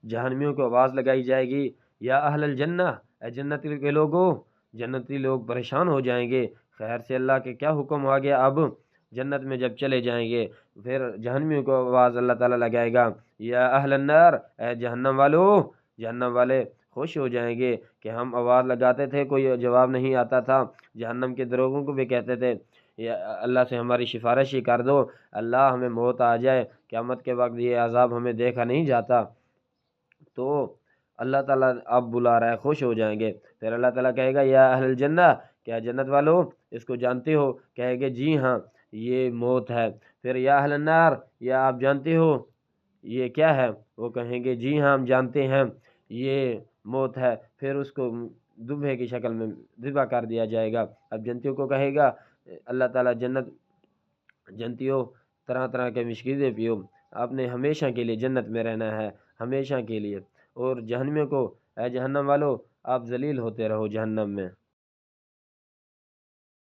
جہنمیوں کو آواز لگائی جائے گی، یا اہل الجنہ، اے جنت کے لوگوں، جنتی لوگ پریشان ہو جائیں گے، خیر سے اللہ کے کیا حکم آ گیا اب جنت میں جب چلے جائیں گے، پھر جہنمیوں کو آواز اللہ تعالیٰ لگائے گا، یا اہل النار، اے جہنم والو، جہنم والے خوش ہو جائیں گے کہ ہم آواز لگاتے تھے کوئی جواب نہیں آتا تھا، جہنم کے دروغوں کو بھی کہتے تھے یا اللہ سے ہماری سفارش ہی کر دو، اللہ ہمیں موت آ جائے، قیامت کے وقت یہ عذاب ہمیں دیکھا نہیں جاتا، تو اللہ تعالیٰ اب بلا رہا ہے، خوش ہو جائیں گے، پھر اللہ تعالیٰ کہے گا یا اہل الجنہ، کیا جنت والو اس کو جانتے ہو؟ کہے گے جی ہاں یہ موت ہے، پھر یا اہل النار، یا آپ جانتے ہو یہ کیا ہے؟ وہ کہیں گے جی ہاں ہم جانتے ہیں یہ موت ہے، پھر اس کو دبے کی شکل میں ذبح کر دیا جائے گا۔ اب جنتیوں کو کہے گا اللہ تعالیٰ جنتیوں طرح طرح کے مشکلیں پیو، آپ نے ہمیشہ کے لیے جنت میں رہنا ہے، ہمیشہ کے لیے، اور جہنمیوں کو اے جہنم والو آپ ذلیل ہوتے رہو جہنم میں۔